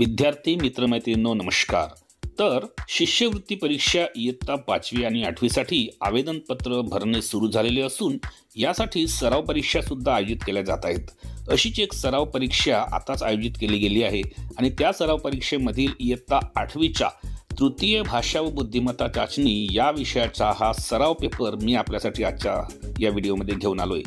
विद्यार्थी मित्रमैत्रिणींनो नमस्कार। तर शिष्यवृत्ती परीक्षा इयत्ता 5वी आणि 8वी साठी आवेदनपत्र भरणे सुरू झालेले असून यासाठी सराव परीक्षा सुद्धा आयोजित केल्या जात आहेत। अशीच एक सराव परीक्षा आताच आयोजित केली गेली आहे आणि त्या सराव परीक्षेमधील इयत्ता 8वीच्या तृतीय भाषा व बुद्धिमत्ता चाचणी या विषयाचा हा सराव पेपर मी आपल्यासाठी आजच्या या व्हिडिओमध्ये घेऊन आलोय।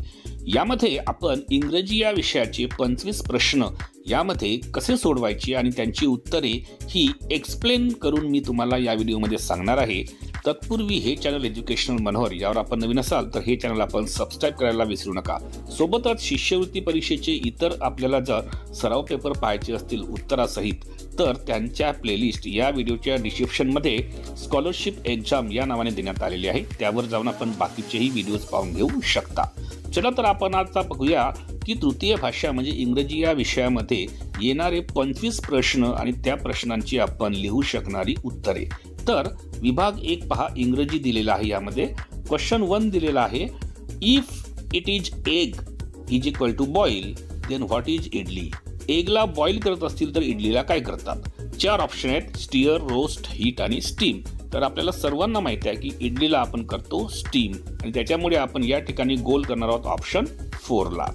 यामध्ये आपण इंग्रजी या विषयाचे 25 प्रश्न यामध्ये कसे सोडवायचे आणि त्यांची उत्तरे ही एक्सप्लेन करून मी तुम्हाला या व्हिडिओमध्ये सांगणार आहे। तत्पूर्वी हे चॅनल एज्युकेशनल मनोहर यावर आपण नवीन असाल तर हे चॅनल आपण सबस्क्राइब करायला विसरू नका। सोबतच शिष्यवृत्ती परीक्षेचे इतर आपल्याला जर सराव पेपर पाहायचे असतील उत्तरासहित तर त्यांच्या प्लेलिस्ट या व्हिडिओच्या डिस्क्रिप्शनमध्ये स्कॉलरशिप एक्झाम या नावाने देण्यात आलेली आहे, त्यावर जाऊन आपण बाकीचेही व्हिडिओज पाहून घेऊ शकता। चला तर आपण आता बघूया की तृतीय भाषा म्हणजे इंग्रजी या विषयामध्ये येणारे 25 प्रश्न आणि त्या प्रश्नांची आपण लिहू शकणारी उत्तरे। तर विभाग 1 पहा, इंग्रजी दिलेला आहे। यामध्ये क्वेश्चन 1 दिलेला आहे, if it is egg is equal to boil then what is idli. एगला बॉईल करत असतील तर इडलीला काय करतात? 4 ऑप्शन आहेत, स्टीअर, रोस्ट, हीट आणि स्टीम। तर आपल्याला सर्वांना माहिती आहे की इडलीला आपण करतो स्टीम आणि त्याच्यामुळे आपण या ठिकाणी गोल करणार आहोत ऑप्शन 4 ला।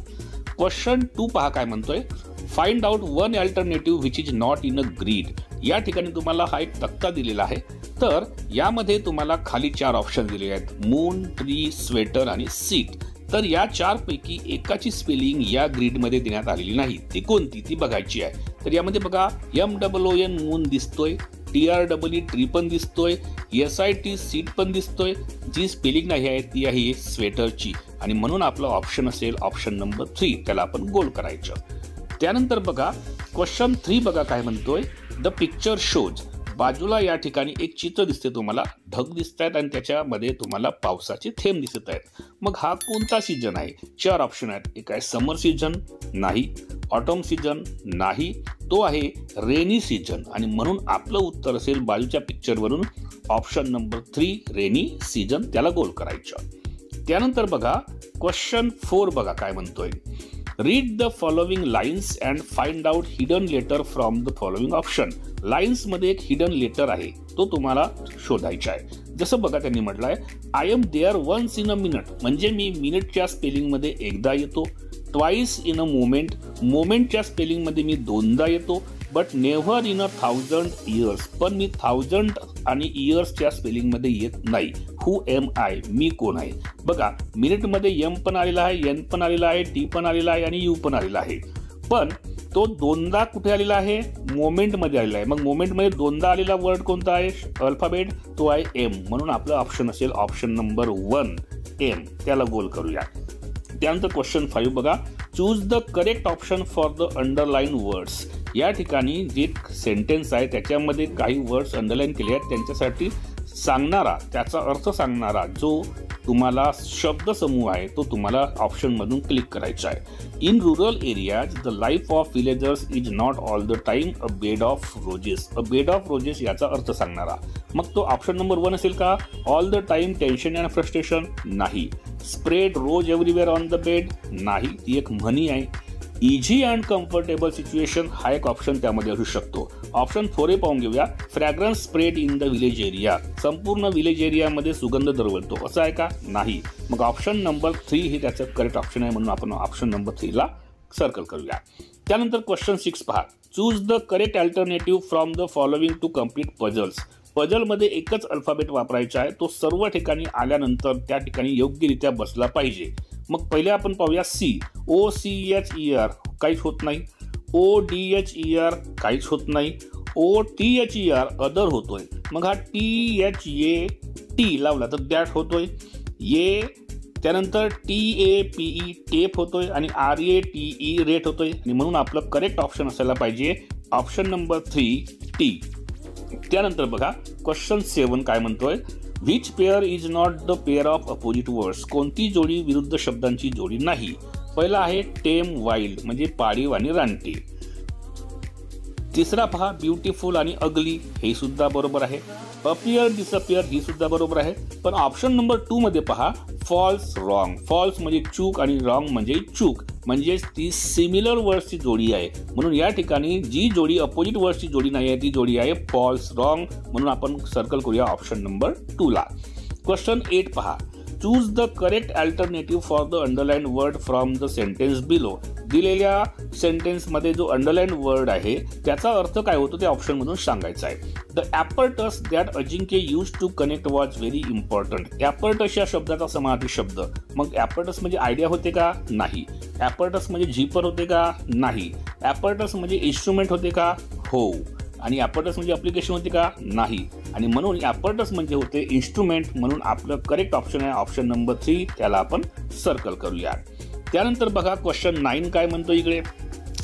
क्वेश्चन 2 पहा काय म्हणतोय, find out one alternative which is not in a grid. या ठिकाणी तुम्हाला हा एक तक्ता दिलेला आहे, तर यामध्ये तुम्हाला खाली 4 ऑप्शन दिलेले आहेत, मून, ट्री, स्वेटर आणि सीट। तर या 4 पैकी एकाची स्पेलिंग या ग्रीडमध्ये देण्यात आलेली नाही, ती कोणती ती बघायची आहे। तर यामध्ये बघा MOON मून दिसतोय, TREE ट्री पण दिसतोय, SIT सीट पण दिसतोय, जी स्पेलिंग नाही आहे ती आहे स्वेटरची आणि म्हणून आपला ऑप्शन असेल ऑप्शन नंबर 3, त्याला आपण गोल करायचं। त्यानंतर बघा क्वेश्चन 3 बघा काय म्हणतोय, द पिक्चर शोज। बाजूला या ठिकाणी एक चित्र दिसते, तुम्हाला ढग दिसत आहेत आणि त्याच्यामध्ये तुम्हाला पावसाचे थेंब दिसत आहेत। मग हा कोणता सीजन आहे? 4 ऑप्शन आहेत, एक आहे समर सीजन, नाही, ऑटम सीजन, नाही, तो आहे रेनी सीजन आणि म्हणून आपलं उत्तर असेल बाजूच्या पिक्चरवरून ऑप्शन नंबर 3 रेनी सीजन, त्याला गोल करायचं। त्यानंतर बघा क्वेश्चन 4 बघा काय म्हणतोय, read the following lines and find out hidden letter from the following option. Lines मध्ये एक हिडन लेटर आहे, तो तुम्हाला शोधायचा आहे। जसं बघा त्यांनी म्हटलंय, I am there once in a minute, म्हणजे मी मिनिटच्या स्पेलिंग मध्ये एकदा येतो, ट्वाइस इन अ मोमेंट, मोमेंटच्या स्पेलिंग मध्ये मी 2दा येतो, but never in a 1000 years, पण मी 1000 आणि इयर्सच्या स्पेलिंग मध्ये येत नाही। हु एम आय, मी कोण आहे? बघा मिनिट मध्ये एम पण आलेला आहे, एन पण आलेला आहे, टी पण आलेला आहे आणि यू पण आलेला आहे, पण तो 2दा कुठे आलेला आहे? मोमेंट मध्ये आलेला आहे। मग मोमेंट मध्ये 2दा आलेला वर्ड कोणता आहे? अल्फाबेट, तो आहे एम, म्हणून आपलं ऑप्शन असेल ऑप्शन नंबर 1 एम, त्याला गोल करूया। त्यानंतर क्वेश्चन 5 बघा, choose the correct option for the underline words. या ठिकाणी जे सेंटेन्स आहे त्याच्यामध्ये काही वर्ड्स अंडरलाइन केले आहेत, त्यांच्यासाठी सांगणारा, त्याचा अर्थ सांगणारा जो तुम्हाला शब्द समूह आहे तो तुम्हाला ऑप्शन मधून क्लिक करायचा आहे। In rural areas the life of villagers is not all the time a bed of roses. A bed of roses याचा अर्थ सांगणारा, मग तो ऑप्शन नंबर 1 असेल का? All the time tension and frustration, नाही। Spread rose everywhere on the bed, नाही, ती एक म्हणी आहे। इझी अँड कम्फर्टेबल सिच्युएशन हा एक ऑप्शन त्यामध्ये असू शकतो। ऑप्शन 4 पाहून घेऊया, fragrance spread in the village area, संपूर्ण विलेज एरियामध्ये सुगंध दरवळतो, असं आहे का? नाही। मग ऑप्शन नंबर 3 हे त्याचं करेक्ट ऑप्शन आहे, म्हणून आपण ऑप्शन नंबर 3 ला सर्कल करूया। त्यानंतर क्वेश्चन 6 पहा, choose the correct alternative from the following to complete puzzles. पझलमध्ये एकच अल्फाबेट वापरायचा आहे, तो सर्व ठिकाणी आल्यानंतर त्या ठिकाणी योग्यरित्या बसला पाहिजे। मग पहिले आपण पाहूया सी, OCHER काहीच होत नाही, ODHER काहीच होत नाही, OTHER अदर होतोय, मग हा THAT लावला तर दॅट होतोय, त्यानंतर TAPE टेप होतोय आणि RATE रेट होतोय आणि म्हणून आपलं करेक्ट ऑप्शन असायला पाहिजे ऑप्शन नंबर 3 टी। त्यानंतर बघा क्वेश्चन 7 काय म्हणतोय, which pair is not the pair of opposite words. कोणती जोडी विरुद्ध शब्दांची जोडी नाही? पहिला आहे टेम वाईल्ड, म्हणजे पाळीव आणि रानटी। तिसरा पहा ब्युटिफुल आणि अगली, हे सुद्धा बरोबर आहे। अपियर डिसअपियर ही सुद्धा बरोबर आहे, पण ऑप्शन नंबर 2 मध्ये पहा फॉल्स रॉंग। फॉल्स म्हणजे चूक आणि रॉंग म्हणजे चूक, म्हणजेच ती सिमिलर वर्ड्सची जोडी आहे. म्हणून या ठिकाणी जी जोडी अपोजिट वर्ड्सची जोडी नाही आहे ती जोडी आहे फॉल्स, रॉंग. म्हणून आपण सर्कल करूया ऑप्शन नंबर 2 ला. क्वेश्चन 8 पहा. Choose the correct alternative for the underline word from the sentence below. दिलेल्या सेंटेन्समध्ये जो अंडरलाईन वर्ड आहे त्याचा अर्थ काय होतो ते ऑप्शनमधून सांगायचं आहे. The apparatus that Ajinkya use to connect was very important. Apparatus या शब्दाचा समानार्थी शब्द. मग ॲपर्टस म्हणजे आयडिया होते का? नाही. ॲपर्टस म्हणजे झिपर होते का? नाही. ॲपर्टस म्हणजे इन्स्ट्रुमेंट होते का? हो. आणि ॲपर्टस म्हणजे ॲप्लिकेशन होते का? नाही. आणि म्हणून ॲपर्टस म्हणजे होते इन्स्ट्रुमेंट. म्हणून आपलं करेक्ट ऑप्शन आहे ऑप्शन नंबर 3. त्याला आपण सर्कल करूया. त्यानंतर बघा क्वेश्चन 9 काय म्हणतो इकडे.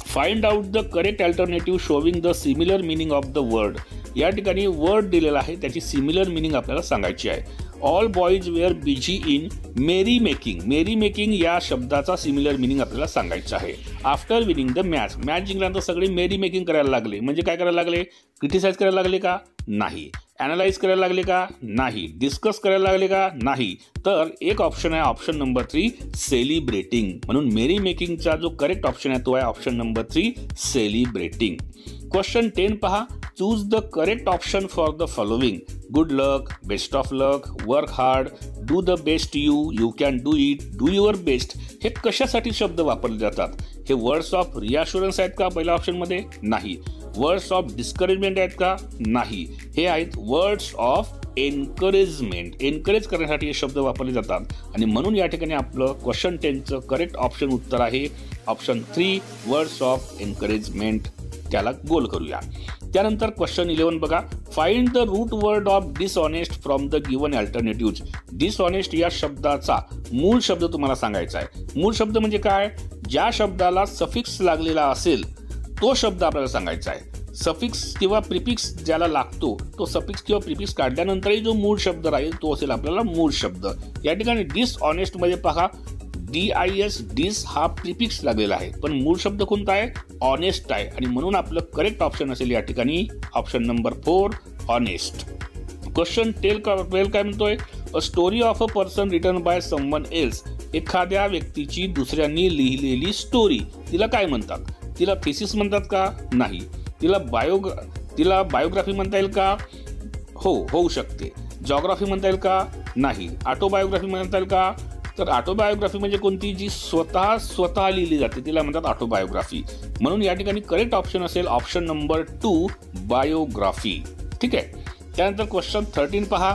Find out the correct alternative showing the similar meaning of the word. या ठिकाणी वर्ड दिलेला आहे त्याची सिमिलर मिनिंग आपल्याला सांगायची आहे. All boys were busy in merry making. Merry making या शब्दाचा सिमिलर मिनिंग आपल्याला सांगायचा आहे. After winning the match. Match जिंकल्यानंतर सगळे मेरी मेकिंग करायला लागले. म्हणजे काय करायला लागले? क्रिटिसाइज करायला लागले का? नाही. ॲनालाइज करायला लागले का? नाही. डिस्कस करायला लागले का? नाही. तर एक ऑप्शन आहे ऑप्शन नंबर 3 सेलिब्रेटिंग. म्हणून मेरी मेकिंगचा जो करेक्ट ऑप्शन आहे तो आहे ऑप्शन नंबर 3 सेलिब्रेटिंग. क्वेश्चन 10 पहा. Choose the correct option for the following. Good luck, best of luck, work hard, do the best you can do it, do your best. हे कशासाठी शब्द वापरले जातात? हे वर्ड्स ऑफ रिअश्युरन्स आहेत का पहिल्या ऑप्शनमध्ये? नाही. वर्ड्स ऑफ डिस्करेजमेंट आहेत का? नाही. हे आहेत वर्ड्स ऑफ एनकरेजमेंट. एनकरेज करण्यासाठी हे शब्द वापरले जातात. आणि म्हणून या ठिकाणी आपलं क्वेश्चन 10चं करेक्ट ऑप्शन उत्तर आहे ऑप्शन 3 वर्ड्स ऑफ एनकरेजमेंट. त्याला गोल करूया. त्यानंतर क्वेश्चन 11 बघा. Find the root word of dishonest from the given alternative. Dishonest या शब्दाचा मूळ शब्द तुम्हाला सांगायचा आहे. मूळ शब्द म्हणजे काय? ज्या शब्दाला सफिक्स लागलेला असेल तो शब्द आपल्याला सांगायचा आहे. सफिक्स किंवा प्रिफिक्स ज्याला लागतो तो सफिक्स किंवा प्रिफिक्स काढल्यानंतरही जो मूळ शब्द राहील तो असेल आपल्याला मूळ शब्द. या ठिकाणी डिसऑनेस्ट मध्ये पहा DIS डिस हा प्रिफिक्स लागलेला आहे पण मूळ शब्द कोणता आहे? ऑनेस्ट आहे. आणि म्हणून आपलं करेक्ट ऑप्शन असेल या ठिकाणी ऑप्शन नंबर 4 ऑनेस्ट. क्वेश्चन 12 काय म्हणतोय. A story of a person written by someone else. एखाद्या व्यक्तीची दुसऱ्यांनी लिहिलेली स्टोरी. तिला काय म्हणतात? तिला थिसिस म्हणतात का? नाही. तिला बायोग्राफी म्हणता येईल का? हो, होऊ शकते. जॉग्राफी म्हणता येईल का? नाही. ऑटोबायोग्राफी म्हणता येईल का? तर ऑटोबायोग्राफी म्हणजे कोणती? जी स्वतः लिहिली जाते तिला म्हणतात ऑटोबायोग्राफी. म्हणून या ठिकाणी करेक्ट ऑप्शन असेल ऑप्शन नंबर 2 बायोग्राफी. ठीक आहे. त्यानंतर क्वेश्चन 13 पहा.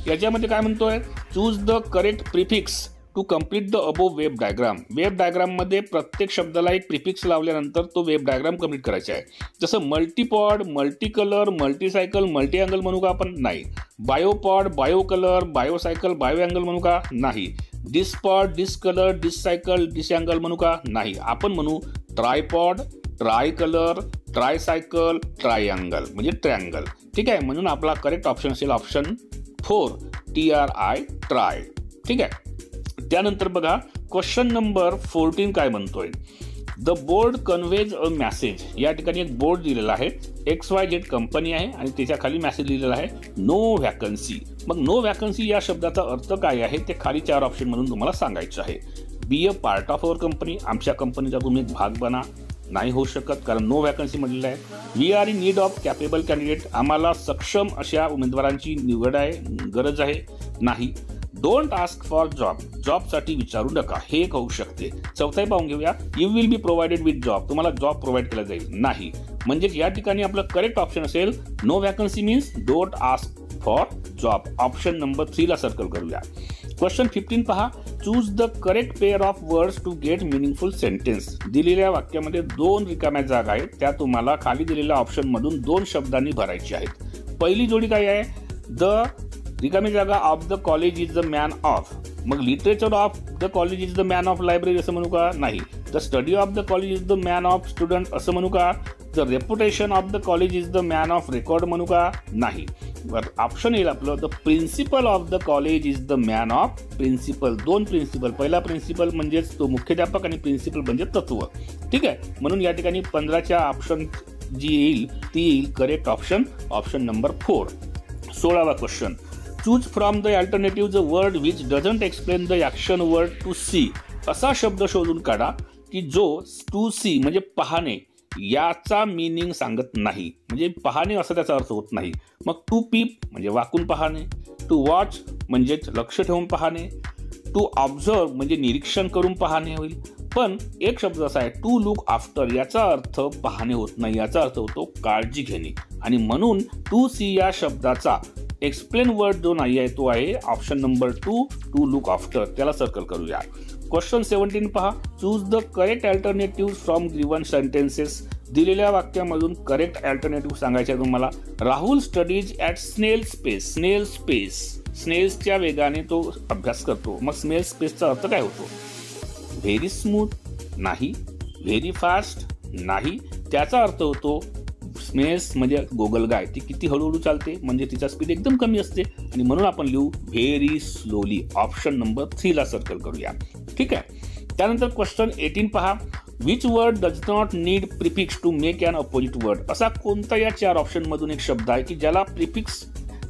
याच्यामध्ये काय म्हणतोय. Choose the correct prefix to complete the above web diagram. Web डायग्राममध्ये प्रत्येक शब्दाला एक प्रिफिक्स लावल्यानंतर तो वेब डायग्राम कम्प्लीट करायचा आहे. जसं मल्टीपॉड, मल्टी कलर, मल्टीसायकल, मल्टी अँगल म्हणू का आपण? नाही. बायोपॉड, बायोकलर, बायोसायकल, बायो अँगल म्हणू का? नाही. डिस्पॉड, डिस्कलर, डिससायकल, डिसअँगल म्हणू का? नाही. आपण म्हणू ट्रायपॉड, ट्राय कलर, ट्रायसायकल, ट्रायअँगल म्हणजे ट्रायंगल. ठीक आहे. म्हणून आपला करेक्ट ऑप्शन असेल ऑप्शन 4 TRI ट्राय. ठीक आहे. त्यानंतर बघा क्वेश्चन नंबर 14 काय म्हणतोय. The board conveys a message. या ठिकाणी एक बोर्ड दिलेला आहे. XYZ कंपनी आहे आणि त्याच्या खाली मॅसेज लिहिलेला आहे नो व्हॅकन्सी. मग नो व्हॅकन्सी या शब्दाचा अर्थ काय आहे ते खाली 4 ऑप्शन मधून तुम्हाला सांगायचं आहे. Be a part of our company. आमच्या कंपनीचा तुम्ही एक भाग बना. नाही होऊ शकत कारण नो व्हॅकन्सी म्हटलेलं आहे. We are in need of capable candidate. आम्हाला सक्षम अशा उमेदवारांची गरज आहे. नाही. Don't ask for job. जॉबसाठी विचारू नका. हे एक होऊ शकते. चौथाही पाहून घेऊया. You will be provided with job. तुम्हाला जॉब प्रोव्हाइड केला जाईल. नाही. म्हणजे या ठिकाणी आपलं करेक्ट ऑप्शन असेल no vacancy means don't ask for job. Option number 3 ला सर्कल करूया. क्वेश्चन 15 पहा. Choose the correct pair of words to get meaningful sentence. दिलेल्या वाक्यामध्ये 2 रिकाम्या जागा आहेत. त्या तुम्हाला खाली दिलेल्या ऑप्शन मधून 2 शब्दांनी भरायची आहेत. पहिली जोडी काय आहे? द रिकामी जागा of the college is the man of. मग literature of the college is the man of library असं म्हणू का? नाही. The study of the college is the man of student असं म्हणू का? The reputation of the college is the man of record म्हणू का? नाही. ऑप्शन येईल आपलं the principal of the college is the man of principle. 2 principle. पहिला principal म्हणजेच तो मुख्याध्यापक आणि प्रिन्सिपल म्हणजे तत्व. ठीक आहे. म्हणून या ठिकाणी 15च्या ऑप्शन जी येईल ती येईल करेक्ट ऑप्शन ऑप्शन नंबर 4. 16वा question. Choose from the alternative the word which doesn't explain the action word to see. असा शब्द शोधून काढा की जो टू सी म्हणजे पाहणे याचा मीनिंग सांगत नाही, म्हणजे पाहणे असा त्याचा अर्थ होत नाही. मग टू पीप म्हणजे वाकून पाहणे, टू वॉच म्हणजे लक्ष ठेवून पाहणे, टू ऑब्झर्व म्हणजे निरीक्षण करून पाहणे होईल. पण एक शब्द असा आहे टू लुक आफ्टर, याचा अर्थ पाहणे होत नाही, याचा अर्थ होतो काळजी घेणे. आणि म्हणून टू सी या शब्दाचा एक्सप्लेन वर्ड जो नाही आहे तो आहे option number 2, to look after. त्याला सर्कल करूया. क्वेश्चन 17 पहा. Choose the correct alternative from given sentences. दिलेल्या वाक्यामधून करेक्ट अल्टरनेटिव्ह सांगायचे आहे तुम्हाला. Rahul studies at snail space. Snail space, स्नेल्सच्या वेगाने तो अभ्यास करतो. मग स्नेल स्पेसचा अर्थ काय होतो? व्हेरी स्मूथ नाही, व्हेरी फास्ट नाही, त्याचा अर्थ होतो स्नेल्स म्हणजे गोगलगाय, ती किती हळूहळू चालते म्हणजे तिचा स्पीड एकदम कमी असते, आणि म्हणून आपण लिहू व्हेरी स्लोली. ऑप्शन नंबर 3 ला सर्कल करूया. ठीक आहे. त्यानंतर क्वेश्चन 18 पहा. Which word does not need prefix to make an opposite word. असा कोणता या 4 ऑप्शन मधून एक शब्द आहे की ज्याला प्रिफिक्स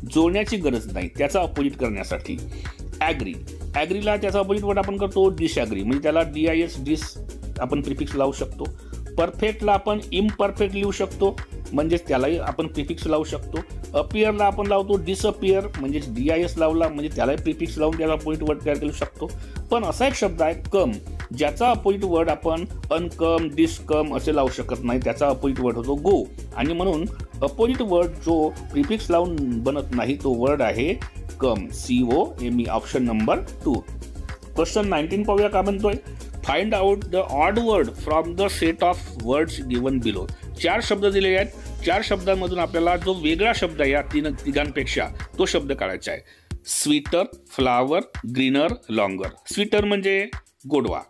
जोडण्याची गरज नाही त्याचा अपोजिट करण्यासाठी? ॲग्री. ॲग्रीला त्याचा अपोजिट वर्ड आपण करतो डिसॲग्री, म्हणजे त्याला DIS डिस आपण प्रिफिक्स लावू शकतो. परफेक्टला आपण इम्परफेक्ट लिहू शकतो, म्हणजेच त्यालाही आपण प्रिफिक्स लावू शकतो. अपिअरला आपण लावतो डिसअपिअर, म्हणजे DIS लावला म्हणजे त्यालाही प्रिफिक्स लावून त्याला अपोजिट वर्ड तयार करू शकतो. पण असा एक शब्द आहे कम, ज्याचा अपोजिट वर्ड आपण अनकम, डिसकम असे लावू शकत नाही, त्याचा अपोजिट वर्ड होतो गो. आणि म्हणून अपोजिट वर्ड जो प्रिफिक्स लावून बनत नाही तो वर्ड आहे कम, COME. Option number 2. क्वेश्चन 19 पाहूया काय म्हणतोय. Find out the odd word from the set of words given below. 4 शब्द दिलेले आहेत. 4 शब्दांमधून आपल्याला जो वेगळा शब्द आहे या तिघांपेक्षा तो शब्द काढायचा आहे. Sweeter, flower, greener, longer. Sweeter म्हणजे गोडवा,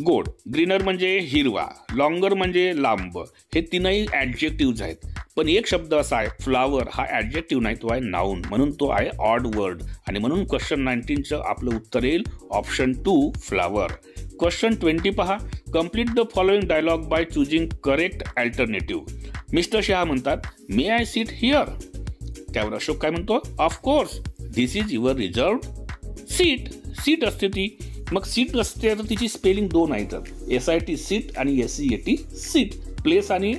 गोड. ग्रीनर म्हणजे हिरवा, लॉंगर म्हणजे लांब. हे तीनही ॲडजेक्टिव्ज आहेत. पण एक शब्द असा आहे फ्लावर, हा ॲडजेक्टिव्ह नाही, तो आहे नाऊन, म्हणून तो आहे ऑड वर्ड. आणि म्हणून क्वेश्चन 19चं आपलं उत्तर येईल ऑप्शन 2 फ्लावर. क्वेश्चन 20 पहा. Complete the following dialogue by choosing correct alternative. Mister Shah म्हणतात मे आय सिट हिअर. त्यावर अशोक काय म्हणतो? Of course, this is your reserved seat. Seat असते ती. मग सीट असते तर तिची स्पेलिंग 2 आहे, तर SIT सीट आणि SEAT सीट. प्लेस आणि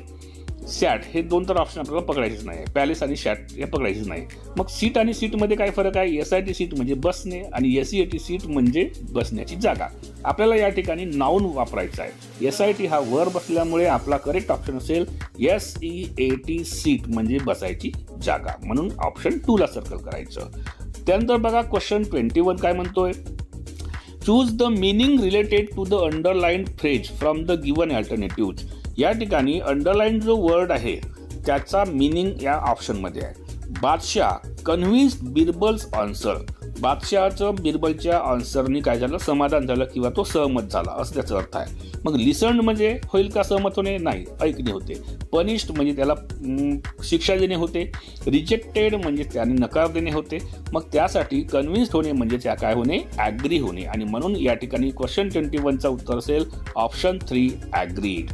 सॅट हे 2 तर ऑप्शन आपल्याला पकडायचेच नाही. पॅलेस आणि सॅट हे पकडायचेच नाही. मग सीट आणि सीटमध्ये काय फरक आहे? SIT सीट म्हणजे बसणे आणि SEAT सीट म्हणजे बसण्याची जागा. आपल्याला या ठिकाणी नाऊन वापरायचं आहे. SIT हा वर्ब असल्यामुळे आपला करेक्ट ऑप्शन असेल SEAT सीट म्हणजे बसायची जागा. म्हणून ऑप्शन 2 ला सर्कल करायचं. त्यानंतर बघा क्वेश्चन 21 काय म्हणतोय. Choose the meaning related to the underline phrase from the given alternative. या ठिकाणी अंडरलाईन जो वर्ड आहे त्याचा मीनिंग या ऑप्शनमध्ये आहे. बादशाह कन्व्हिन्स्ड बिरबल्स आन्सर. बादशहाचं बिरबलच्या आन्सरनी काय झालं? समाधान झालं किंवा तो सहमत झाला असं त्याचा अर्थ आहे. मग लिसन्ड म्हणजे होईल का सहमत होणे? नाही, ऐकणे होते. पनिश्ड म्हणजे त्याला शिक्षा देणे होते. रिजेक्टेड म्हणजे त्याने नकार देणे होते. मग त्यासाठी कन्व्हिन्स्ड होणे म्हणजे त्या काय होणे? ॲग्री होणे. आणि म्हणून या ठिकाणी क्वेश्चन 21चा उत्तर असेल ऑप्शन 3 ॲग्रीड.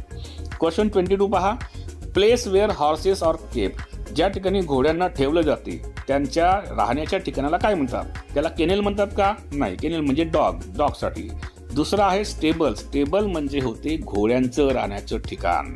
क्वेश्चन 22 पहा. Place where horses are kept. ज्या ठिकाणी घोड्यांना ठेवलं जाते त्यांच्या राहण्याच्या ठिकाणाला काय म्हणतात? त्याला केनेल म्हणतात का? नाही, केनेल म्हणजे डॉगसाठी. दुसरा आहे स्टेबल. स्टेबल म्हणजे होते घोड्यांचं राहण्याचं ठिकाण.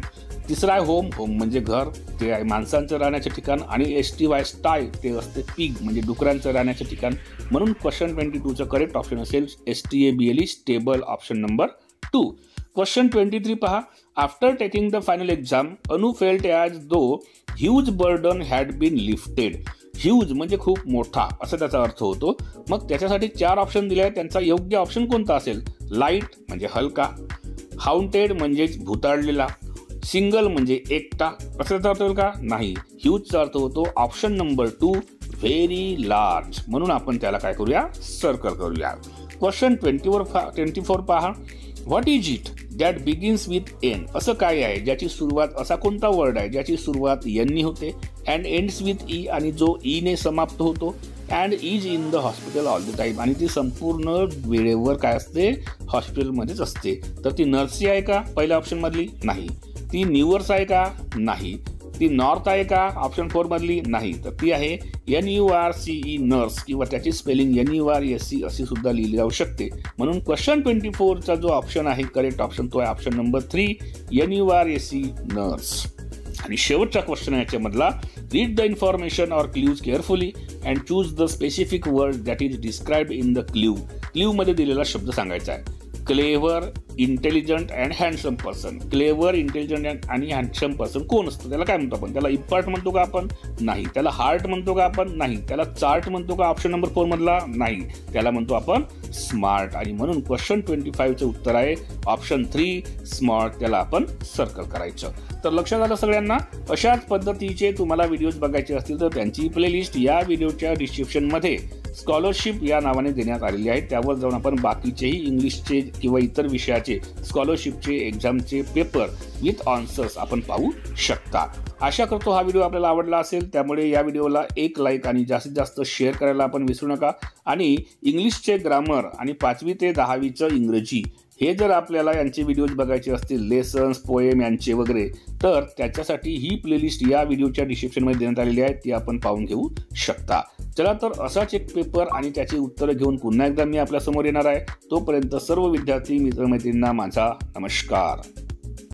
तिसरा आहे होम. होम म्हणजे घर, ते आहे माणसांचं राहण्याचं ठिकाण. आणि STY स्टाय ते असते पिग म्हणजे डुकरांचं राहण्याचं ठिकाण. म्हणून क्वेश्चन 22चं करेक्ट ऑप्शन असेल STABLE stable. Option number 2. Question 23 पहा. After taking the final exam Anu felt as though huge burden had been lifted. Huge म्हणजे खूप मोठा असा त्याचा अर्थ होतो. मग त्याच्यासाठी 4 ऑप्शन दिले आहेत. त्यांचा योग्य ऑप्शन कोणता असेल? लाईट म्हणजे हलका, हाउंटेड म्हणजे भुताळलेला, सिंगल म्हणजे एकटा असं त्याचा अर्थ होईल का? नाही, ह्यूजचा अर्थ होतो ऑप्शन नंबर 2 व्हेरी लार्ज. म्हणून आपण त्याला काय करूया? सर्कल करूया. क्वेश्चन 24 पहा. What is it that begins with an. असं काय आहे ज्याची सुरुवात, असा कोणता वर्ड आहे ज्याची सुरुवात एननी होते अँड एंड्स विथ ई आणि जो ईने समाप्त होतो and is in the hospital all the time आणि ती संपूर्ण वेळेवर काय असते? हॉस्पिटलमध्येच असते. तर ती नर्सी आहे का पहिल्या ऑप्शन मधली? नाही. ती न्यूअर्स आहे का? नाही. ती नॉर्थ आहे का ऑप्शन 4 मधली? नाही. तर ती आहे NURCE नर्स किंवा त्याची स्पेलिंग NURSE अशी सुद्धा लिहिली जाऊ शकते. म्हणून क्वेश्चन 24चा जो ऑप्शन आहे करेक्ट ऑप्शन तो आहे ऑप्शन नंबर 3 NURSE नर्स. आणि शेवटचा क्वेश्चन आहे याच्यामधला read the information or clues carefully and choose the specific word that is described in the clue. Clue मध्ये दिलेला शब्द सांगायचा आहे. Clever, intelligent and handsome person. Clever, intelligent आणि हँडसम पर्सन कोण असतं? त्याला काय म्हणतो आपण? त्याला इम्पार्ट म्हणतो का आपण? नाही. त्याला हार्ट म्हणतो का आपण? नाही. त्याला चार्ट म्हणतो का ऑप्शन नंबर 4 मधला? नाही. त्याला म्हणतो आपण स्मार्ट. आणि म्हणून क्वेश्चन 25चं उत्तर आहे ऑप्शन 3 स्मार्ट. त्याला आपण सर्कल करायचं. तर लक्षात आलं सगळ्यांना? अशाच पद्धतीचे तुम्हाला व्हिडिओज बघायचे असतील तर त्यांची प्लेलिस्ट या व्हिडिओच्या डिस्क्रिप्शनमध्ये स्कॉलरशिप या नावाने देण्यात आलेली आहे. त्यावर जाऊन आपण बाकीचेही इंग्लिशचे किंवा इतर विषयाचे स्कॉलरशिपचे एक्झामचे पेपर विथ आन्सर्स आपण पाहू शकता. आशा करतो हा व्हिडिओ आपल्याला आवडला असेल. त्यामुळे या व्हिडिओला एक लाईक आणि जास्तीत जास्त शेअर करायला आपण विसरू नका. आणि इंग्लिशचे ग्रामर आणि 5वी ते 10वीचं इंग्रजी हे जर आपल्याला यांचे व्हिडिओज बघायचे असतील लेसन्स, पोएम यांचे वगैरे तर त्याच्यासाठी ही प्लेलिस्ट या व्हिडिओच्या डिस्क्रिप्शनमध्ये देण्यात आलेली आहे. ती आपण पाहून घेऊ शकता. चला तर असाच एक पेपर आणि त्याची उत्तरं घेऊन पुन्हा एकदा मी आपल्या समोर येणार आहे. तोपर्यंत सर्व विद्यार्थी मित्रमैत्रिणींना माझा नमस्कार.